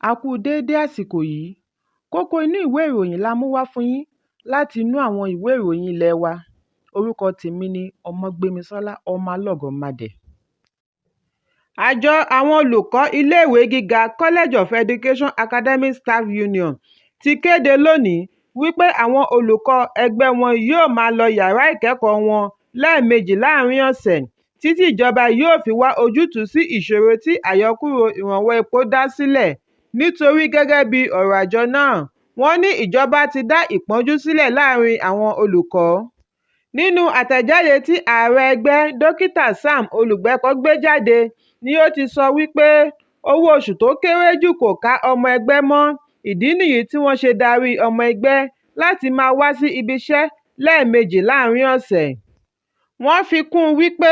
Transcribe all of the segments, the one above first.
A kú déédé àsìkò yìí. Kókó inú ìwé ìròyìn la mú wá fún yín láti inú àwọn ìwé ìròyìn ilé wa. Orúkọ tèmi ni Ọmọgbémisọ́lá ọmọ Alọ́gọ̀madẹ̀. Àjọ àwọn olùkọ́ iléèwé gíga College of Education Academic Staff Union ti kéde lónìí wípé àwọn olùkọ́ ẹgbẹ́ wọn yóò máa lọ yàrá ìkẹ́kọ̀ọ́ wọn lẹ́ẹ̀mejì láàrin ọ̀sẹ̀ títí ìjọba yóò fi wá ojútùú sí ìṣòro tí àyọkúrò ìrànwọ́ epo dá sílẹ̀. Nítorí gẹ́gẹ́ bí ọ̀rọ̀ àjọ náà, wọ́n ní ìjọba ti dá ìpọ́njú sílẹ̀ láàrin àwọn olùkọ́. Nínú àtẹ̀jáde tí ààrẹ ẹgbẹ́ Dókítà Sam Olùgbẹ́kọ̀ gbé jáde ni ó ti sọ wípé owó oṣù tó kéré jù kò ká ọmọ ẹgbẹ́ mọ́. Ìdí nìyí tí wọ́n ṣe darí ọmọ ẹgbẹ́ láti máa wá sí ibiṣẹ́ lẹ́ẹ̀mejì láàrin ọ̀sẹ̀. Wọ́n fi kún un wípé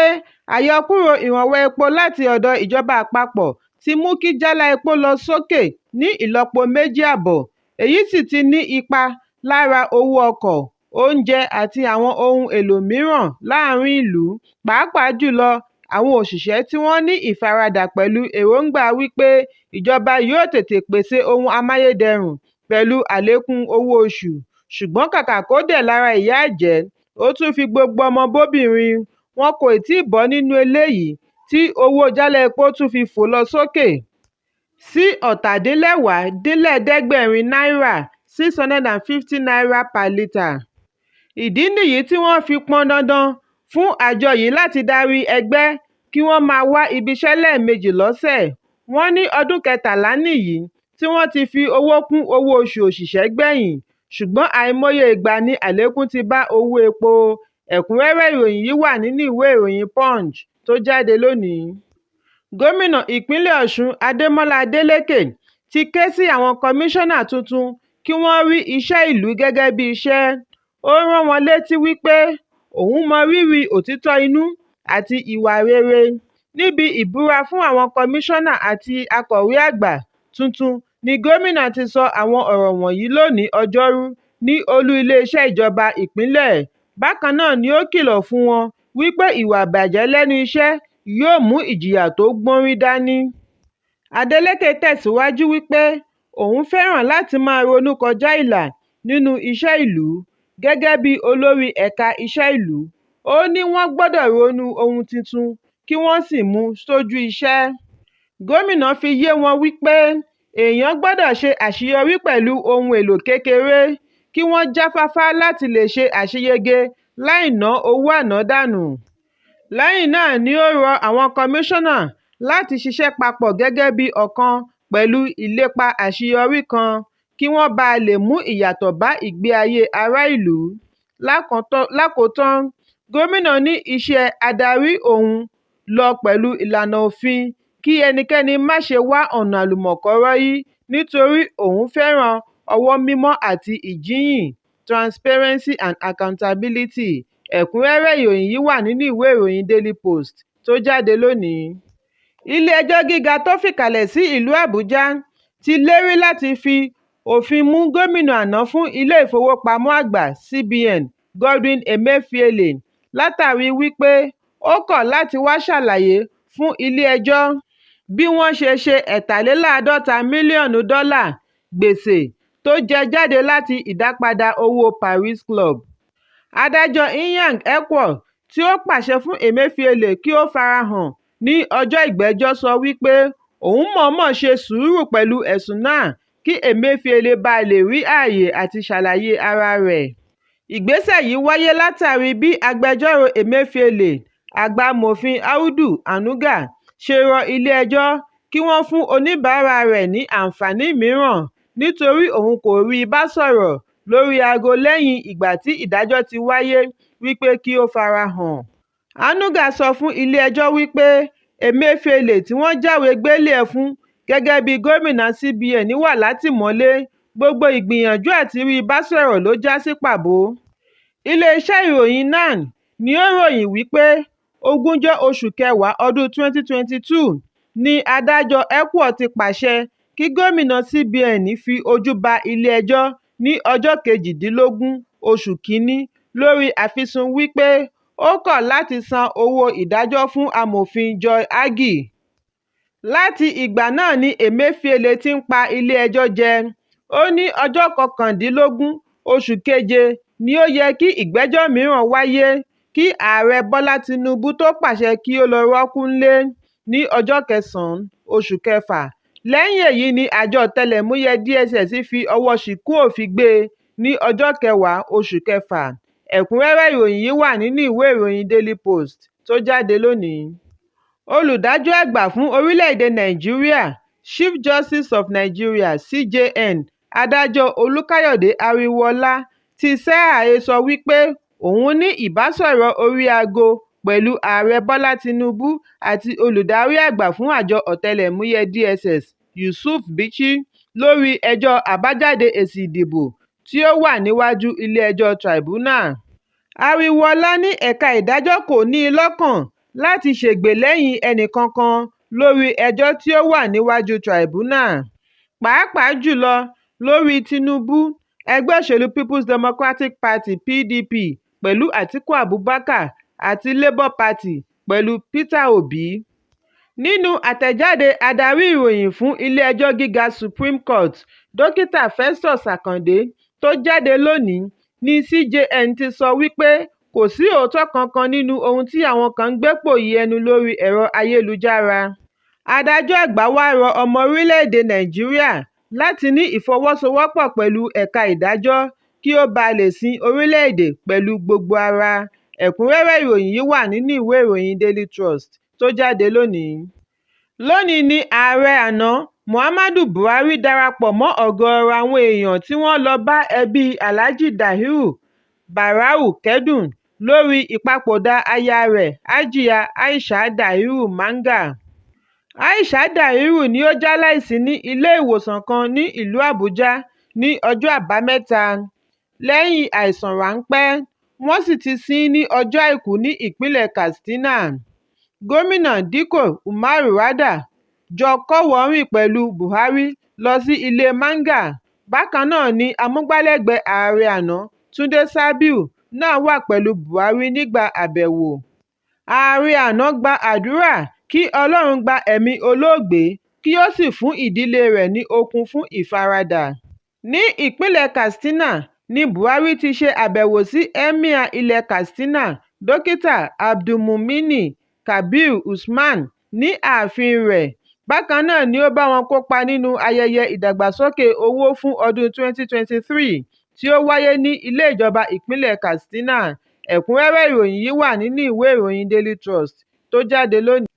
àyọkúrò ìrànwọ́ epo láti ọ̀dọ̀ ìjọba àpapọ̀ ti mú kí jálá epo lọ sókè ní ìlọ́po 2.5. Èyí sì ti ní ipa lára owó ọkọ̀, oúnjẹ àti àwọn ohun èlò mìíràn láàrin ìlú, pàápàá jùlọ àwọn òṣìṣẹ́ tí wọ́n ní ìfaradà pẹ̀lú èròǹgbà wípé ìjọba yóò tètè pèsè ohun amáyédẹrùn pẹ̀lú àlékún owó oṣù. Ṣùgbọ́n kàkà kó dẹ̀ lára ìyà jẹ, ó tún fi gbogbo ọmọ bóbìnrin. Wọn kò tíì bọ́ nínú eléyìí tí owó jálá epo tún fi fò lọ sókè sí 7,700 náírà (650 per litre). Ìdí nìyí tí wọ́n fi pọn dandan fún àjọ yìí láti darí ẹgbẹ́ kí wọ́n máa wá ibiṣẹ́ lẹ́ẹ̀mejì lọ́sẹ̀. Wọ́n ní ọdún 13 nìyí tí wọ́n ti fi owó kún owó oṣù òṣìṣẹ́ gbẹ̀yìn, ṣùgbọ́n àìmọye ìgbà ni àlékún ti bá owó epo. Ẹ̀kúnrẹ́rẹ́ ìròyìn yìí wà nínú ìwé ìròyìn Punch tó jáde lónìí. Gómìnà ìpínlẹ̀ Ọ̀ṣun Adémọ́lá Adélékè ti ké sí àwọn kọmíṣánná tuntun kí wọ́n rí iṣẹ́ ìlú gẹ́gẹ́ bí iṣẹ́. Ó rán wọn létí wípé òun mọ rírì òtítọ́ inú àti ìwà rere. Níbi ìbúra fún àwọn kọmíṣánná àti akọ̀wé àgbà tuntun ni gómìnà ti sọ àwọn ọ̀rọ̀ wọ̀nyí lónìí Ọjọ́rú ní olú iléeṣẹ́ ìjọba ìpínlẹ̀. Bákan náà ni ó kìlọ̀ fún wọn wípé ìwà ìbàjẹ́ lẹ́nu iṣẹ́ yóò mú ìjìyà tó gbórín dání. Adélékè tẹ̀síwájú wípé òun fẹ́ràn láti máa ronú kọjá ìlà nínú iṣẹ́ ìlú. Gẹ́gẹ́ bí olórí ẹ̀ka iṣẹ́ ìlú, ó ní wọ́n gbọ́dọ̀ ronú ohun tuntun kí wọ́n sì mú sójú iṣẹ́. Gómìnà fi yé wọn wípé èèyàn gbọ́dọ̀ ṣe àṣeyọrí pẹ̀lú ohun èlò kékeré, kí wọ́n jáfáfá láti lè ṣe àṣeyege láì ná owó ànádànù. Lẹ́yìn náà ni ó rọ àwọn kọmíṣánná láti ṣiṣẹ́ papọ̀ gẹ́gẹ́ bí ọ̀kan pẹ̀lú ìlépa àṣeyọrí kan, kí wọ́n bá lè mú ìyàtọ̀ bá ìgbé ayé ará ìlú. Lákòótán, gómìnà ní iṣẹ́ adarí òun lọ pẹ̀lú ìlànà òfin, kí ẹnikẹ́ni má ṣe wá ọ̀nà àlùmọ̀kọ́rọ́ yìí nítorí òun fẹ́ràn ọwọ́ mímọ́ àti ìjíhìn (transparency and accountability). Ẹ̀kúnrẹ́rẹ́ ìròyìn yìí wà nínú ìwé ìròyìn Daily Post tó jáde lónìí. Ilé-ẹjọ́ gíga tó fìkàlẹ̀ sí ìlú Àbújá ti lérí láti fi òfin mú gómìnà àná fún ilé ìfowópamọ́ àgbà CBN Godwin Emefiele látàrí wípé ó kọ̀ láti wá ṣàlàyé fún ilé-ẹjọ́ bí wọ́n ṣe ṣe $53 mílíọ̀nù gbèsè tó jẹ jáde láti ìdápadà owó Paris Club. Adájọ́ Inyang Ekwo tí ó pàṣẹ fún Emefiele kí ó farahàn ní ọjọ́ ìgbẹ́jọ́ sọ wípé òun mọ̀ọ́mọ̀ ṣe sùúrù pẹ̀lú ẹ̀sùn náà kí Emefiele bá lè rí ààyè àti ṣàlàyé ara rẹ̀. Ìgbésẹ̀ yìí wáyé látàrí bí agbẹjọ́rò Emefiele, Agbamòfin Audu Anuga, ṣe rọ ilé-ẹjọ́ kí wọ́n fún oníbàárà rẹ̀ ní àǹfààní mìíràn nítorí òun kò rí i bá sọ̀rọ̀ lórí aago lẹ́yìn ìgbà tí ìdájọ́ ti wáyé wípé kí ó farahàn. Anuga sọ fún ilé-ẹjọ́ wípé Emefiele tí wọ́n jáwé gbélé ẹ̀ fún gẹ́gẹ́ bí gómìnà CBN wà látìmọ́lé, gbogbo ìgbìyànjú àti rí i bá sọ̀rọ̀ ló já sí pàbó. Iléeṣẹ́ ìròyìn NAN ni ó ròyìn wípé 20 oṣù kẹwàá ọdún 2022 ni adájọ́ Ekwo ti pàṣẹ kí gómìnà CBN fi ojú ba ilé-ẹjọ́ ní ọjọ́ 18 oṣù kìíní lórí àfisùn wípé ó kọ̀ láti san owó ìdájọ́ fún amòfin Joy Agyii. láti ìgbà náà ni emefiele ti ń pa ilé-ẹjọ́ jẹ. Ó ní ọjọ́ 19 oṣù keje ni ó yẹ kí ìgbẹ́jọ́ mìíràn wáyé kí ààrẹ bọ́lá tinubu tó pàṣẹ kí ó lọ rọ́ọ̀kúnlé ní ọjọ́ 9 oṣù kẹfà. lẹ́yìn èyí ni àjọ ọ̀tẹlẹ̀múyẹ́ dss fi ọwọ́ ṣìkún òfin gbé e ní ọjọ́ 10 oṣù kẹfà. ẹ̀kúnrẹ́rẹ́ ìròyìn yìí wà nínú ìwé ìròyìn daily post tó jáde lónìí. olùdájọ́ àgbà fún orílẹ̀-èdè nàìjíríà chief justice of nigeria cjn adájọ́ olùkáyọ̀dé ariwoola ti sẹ́ àhesọ wípé òun ní ìbásọ̀rọ̀ orí aago pẹ̀lú ààrẹ bọ́lá tinubu àti olùdarí àgbà fún àjọ ọ̀tẹlẹ̀múyẹ́ dss yusuf bichi lórí ẹjọ́ àbájáde èsì ìdìbò tí ó wà níwájú ilé-ẹjọ́ tribunal. ariwoola ní ẹ̀ka ìdájọ́ kò ní i lọ́kàn láti ṣègbè lẹ́yìn ẹnìkankan lórí ẹjọ́ tí ó wà níwájú tribunal, pàápàá jùlọ lórí tinubu, ẹgbẹ́ òṣèlú people's democratic party pdp pẹ̀lú atiku abubakar àti labour party pẹ̀lú peter obi. nínú àtẹ̀jáde adarí ìròyìn fún ilé-ẹjọ́ gíga supreme court dókítà festus akande tó jáde lónìí ní cjn ti sọ wípé kò sí òótọ́ kankan nínú ohun tí àwọn kan ń gbépò yí ẹnu lórí ẹ̀rọ ayélujára. adájọ́ àgbà wá rọ ọmọ orílẹ̀-èdè nàìjíríà láti ní ìfọwọ́sowọ́pọ̀ pẹ̀lú ẹ̀ka ìdájọ́ kí ó bàa lè sin orílẹ̀-èdè pẹ̀lú gbogbo ara. ẹ̀kúnrẹ́rẹ́ ìròyìn yìí wà nínú ìwé ìròyìn daily trust tó jáde lónìí. lónìí ni ààrẹ àná muhammadu buhari darapọ̀ mọ́ ọ̀gọ̀ọ̀rọ̀ àwọn èèyàn tí wọ́n lọ bá ẹbí alhaji dahiru barau kẹ́dùn lórí ìpapòdà aya rẹ̀ hajiya aisha dahiru manga. aisha dahiru ni ó jáláìsí ní ilé-ìwòsàn kan ní ìlú àbújá ní ọjọ́ àbámẹ́ta lẹ́yìn àìsàn ráńpẹ́. wọ́n sì ti sin ín ní ọjọ́ àìkú ní ìpínlẹ̀ katsina. gómìnà dikko umar radda jọ kọ́wọ̀ọ́rìn pẹ̀lú buhari lọ sí ilé manga. bákan náà ni amúgbálẹ́gbẹ̀ẹ́ ààrẹ àná túnde sabiu náà wà pẹ̀lú buhari nígbà àbẹ̀wò. ààrẹ àná gba àdúrà kí ọlọ́run gba ẹ̀mí olóògbé kí ó sì fún ìdílé rẹ̀ ní okun fún ìfaradà. ní ìpínlẹ̀ katsina ni buhari ti ṣe àbẹ̀wò sí emir ilẹ̀ katsina dókítà abdulmumini kabir usman ní ààfin rẹ̀. bákan náà ni ó bá wọn kópa nínú ayẹyẹ ìdàgbàsókè owó fún ọdún 2023 tí ó wáyé ní ilé ìjọba ìpínlẹ̀ katsina. ẹ̀kúnrẹ́rẹ́ ìròyìn yìí wà nínú ìwé ìròyìn daily trust tó jáde lónìí.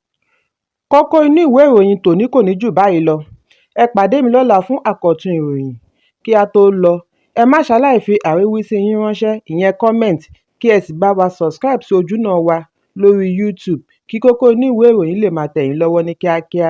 kókó inú ìwé ìròyìn tòní kò ní jù báyìí lọ. ẹ pàdé mi lọ́la fún àkọ́tún ìròyìn. kí a tó lọ, ẹ má ṣaláì fi àríwísí yín ránṣẹ́, ìyẹn comment, kí ẹ sì bá wa subscribe sí ojúnà wa lórí YouTube kí kókó inú ìwé ìròyìn lè máa tẹ̀ yín lọ́wọ́ ní kíákíá.